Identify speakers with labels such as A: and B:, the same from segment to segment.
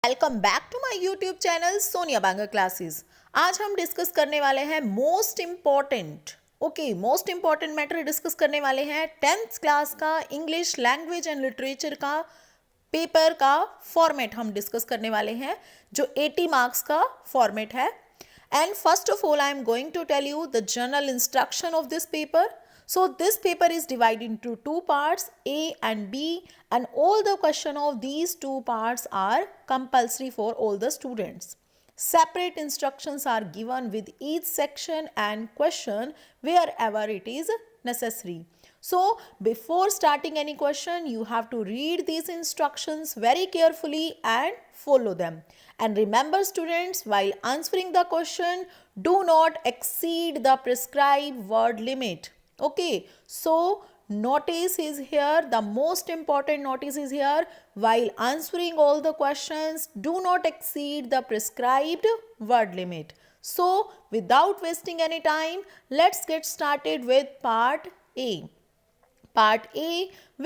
A: Welcome back to my YouTube channel Sonia Bangar classes. आज हम discuss करने वाले हैं मोस्ट इम्पॉर्टेंट मैटर डिस्कस करने वाले हैं 10th क्लास का इंग्लिश लैंग्वेज एंड लिटरेचर का पेपर का फॉर्मेट हम डिस्कस करने वाले हैं जो 80 मार्क्स का फॉर्मेट है। And first of all I am going to tell you the general instruction of this paper. So this paper is divided into two parts, A and B, and all the question of these two parts are compulsory for all the students. Separate instructions are given with each section and question wherever it is necessary. So before starting any question, you have to read these instructions very carefully and follow them. And remember students, while answering the question, do not exceed the prescribed word limit. Okay, so notice is here, the most important notice is here, while answering all the questions, do not exceed the prescribed word limit. So without wasting any time, let's get started with part A. Part A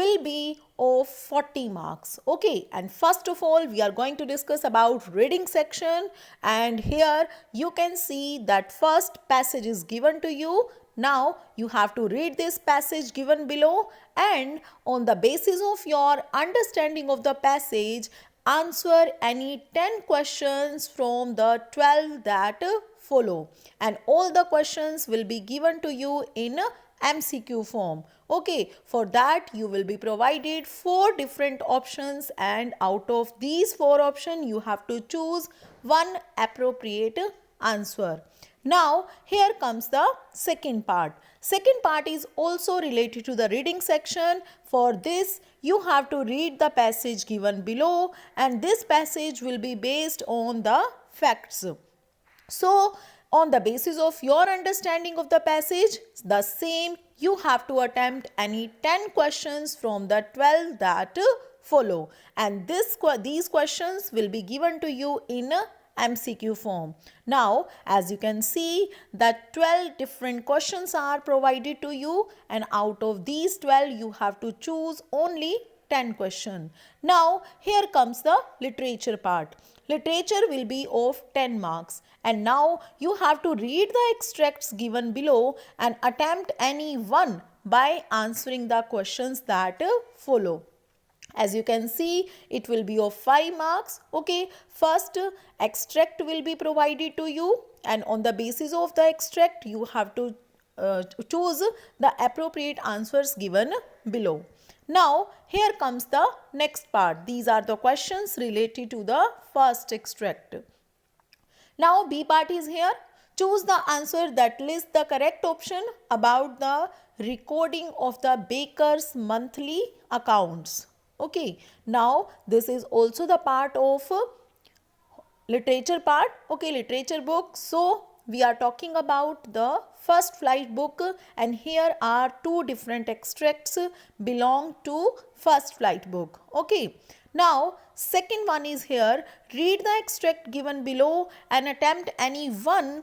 A: will be of 40 marks. Okay, and first of all we are going to discuss about reading section, and here you can see that first passage is given to you. Now you have to read this passage given below, and on the basis of your understanding of the passage, answer any 10 questions from the 12 that follow, and all the questions will be given to you in MCQ form. Okay, for that you will be provided 4 different options, and out of these 4 options you have to choose one appropriate answer. Now here comes the second part. Second part is also related to the reading section. For this you have to read the passage given below, and this passage will be based on the facts. So on the basis of your understanding of the passage, the same you have to attempt any 10 questions from the 12 that follow, and these questions will be given to you in MCQ form. Now as you can see that 12 different questions are provided to you, and out of these 12 you have to choose only 10 questions. Now here comes the literature part. Literature will be of 10 marks, and now you have to read the extracts given below and attempt any one by answering the questions that follow. As you can see, it will be of 5 marks. Okay, first extract will be provided to you, and on the basis of the extract you have to choose the appropriate answers given below. Now here comes the next part. These are the questions related to the first extract. Now B part is here. Choose the answer that lists the correct option about the recording of the baker's monthly accounts. Okay, now this is also the part of literature part. Okay, literature book. So we are talking about the first flight book, and here are 2 different extracts belong to first flight book. Okay, now second one is here. Read the extract given below and attempt any one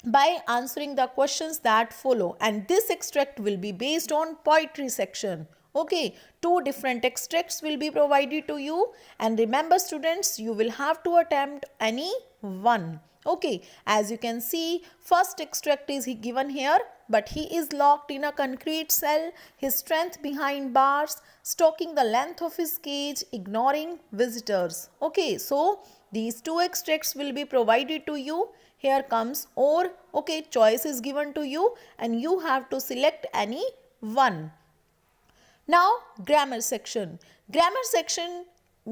A: by answering the questions that follow, and this extract will be based on poetry section. Okay, 2 different extracts will be provided to you, and remember students, you will have to attempt any one. Okay, as you can see, first extract is given here, but he is locked in a concrete cell, his strength behind bars, stalking the length of his cage, ignoring visitors. Okay, so these 2 extracts will be provided to you. Here comes or. Okay, choice is given to you, and you have to select any one. Now grammar section. Grammar section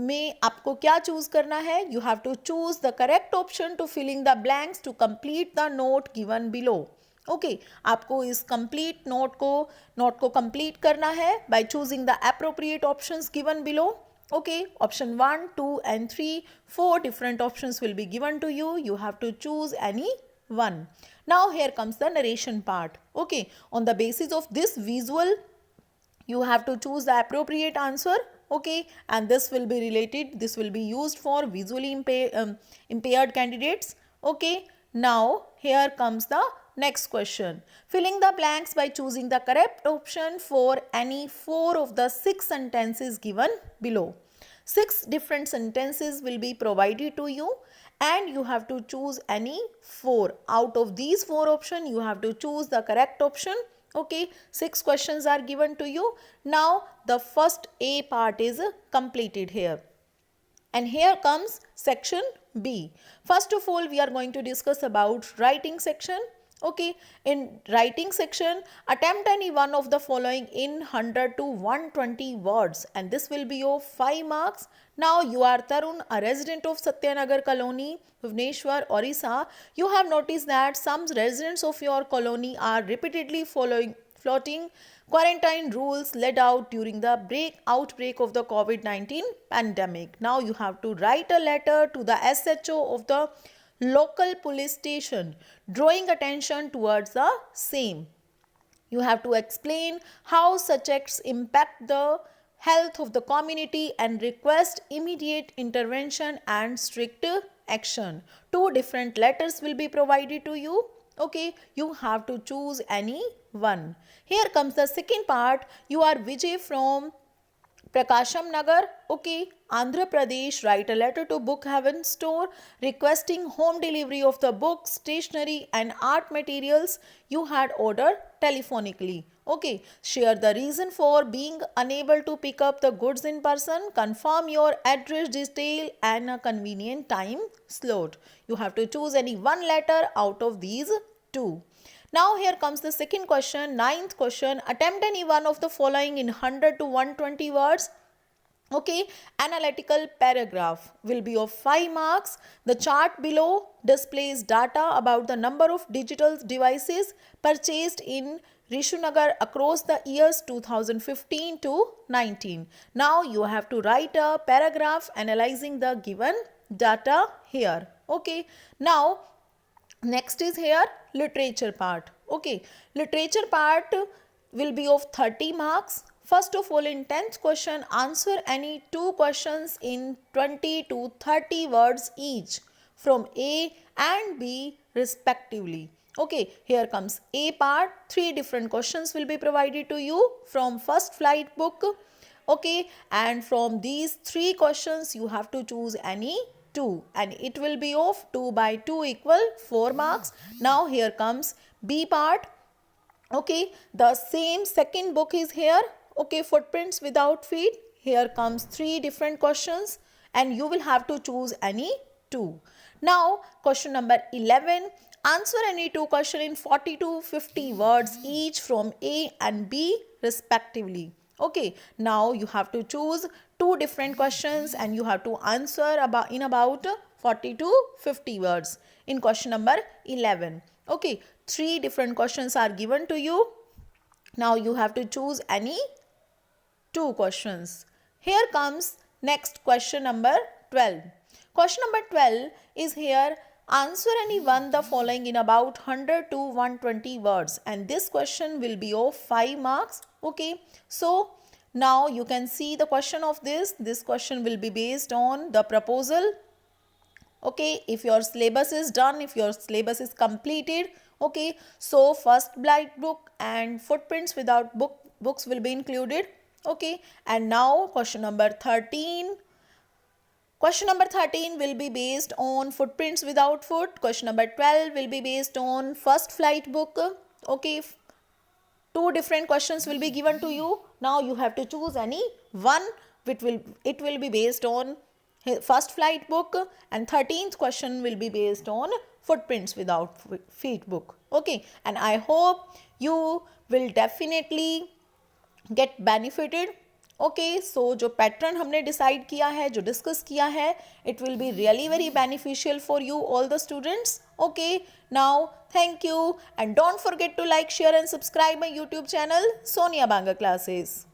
A: में आपको क्या choose करना है? You have to choose the correct option to filling the blanks to complete the note given below. Okay, आपको इस complete note को complete करना है by choosing the appropriate options given below. Okay, option 1, 2 and 3, 4 different options will be given to you. You have to choose any one. Now here comes the narration part. Okay, on the basis of this visual, you have to choose the appropriate answer. Okay, and this will be used for visually impaired candidates. Okay, now here comes the next question. Filling the blanks by choosing the correct option for any 4 of the 6 sentences given below. 6 different sentences will be provided to you and you have to choose any 4. Out of these 4 options, you have to choose the correct option. Okay, 6 questions are given to you. Now, the first A part is completed here. And here comes section B. First of all, we are going to discuss about writing section. Okay, in writing section, attempt any one of the following in 100 to 120 words and this will be of 5 marks. Now you are Tarun, a resident of Satyanagar colony, Bhubaneswar, Orissa. You have noticed that some residents of your colony are repeatedly flouting quarantine rules laid out during the outbreak of the COVID-19 pandemic. Now you have to write a letter to the SHO of the local police station, drawing attention towards the same. You have to explain how such acts impact the health of the community and request immediate intervention and strict action. 2 different letters will be provided to you. Okay, you have to choose any one. Here comes the second part. You are Vijay from Prakasham Nagar, okay, Andhra Pradesh. Write a letter to Book Heaven store requesting home delivery of the books, stationery and art materials you had ordered telephonically. Okay, share the reason for being unable to pick up the goods in person, confirm your address detail and a convenient time slot. You have to choose any one letter out of these 2. Now here comes the second question, 9th question. Attempt any one of the following in 100 to 120 words. Okay, analytical paragraph will be of 5 marks. The chart below displays data about the number of digital devices purchased in Rishunagar across the years 2015 to 19. Now you have to write a paragraph analyzing the given data here. Okay, now next is here literature part. Okay, literature part will be of 30 marks. First of all, in 10th question, answer any 2 questions in 20 to 30 words each from A and B respectively. Okay, here comes A part. 3 different questions will be provided to you from First Flight book. Okay, and from these 3 questions you have to choose any 2 and it will be of 2 by 2 equal 4 marks. Now here comes B part. Okay, the same second book is here. Okay, Footprints Without Feet. Here comes 3 different questions and you will have to choose any 2. Now question number 11. Answer any 2 questions in 40 to 50 words each from A and B respectively. Okay, now you have to choose 2 different questions and you have to answer in about 40 to 50 words in question number 11. Okay, 3 different questions are given to you. Now you have to choose any 2 questions. Here comes next question number 12. Question number 12 is here. Answer any one the following in about 100 to 120 words and this question will be of 5 marks. Okay, so now you can see the question of this question will be based on the proposal. Okay, if your syllabus is done, if your syllabus is completed, okay, so First Flight book and Footprints Without books will be included. Okay, and now question number 13. Question number 13 will be based on Footprints Without Foot. Question number 12 will be based on First Flight book. Okay, 2 different questions will be given to you. Now you have to choose any one. It will be based on First Flight book and 13th question will be based on Footprints Without Feet book. Okay, and I hope you will definitely get benefited. Okay, so जो pattern हमने decide किया है, जो discuss किया है, it will be really very beneficial for you all the students. Okay, now thank you and don't forget to like, share and subscribe my YouTube channel Sonia Banga classes.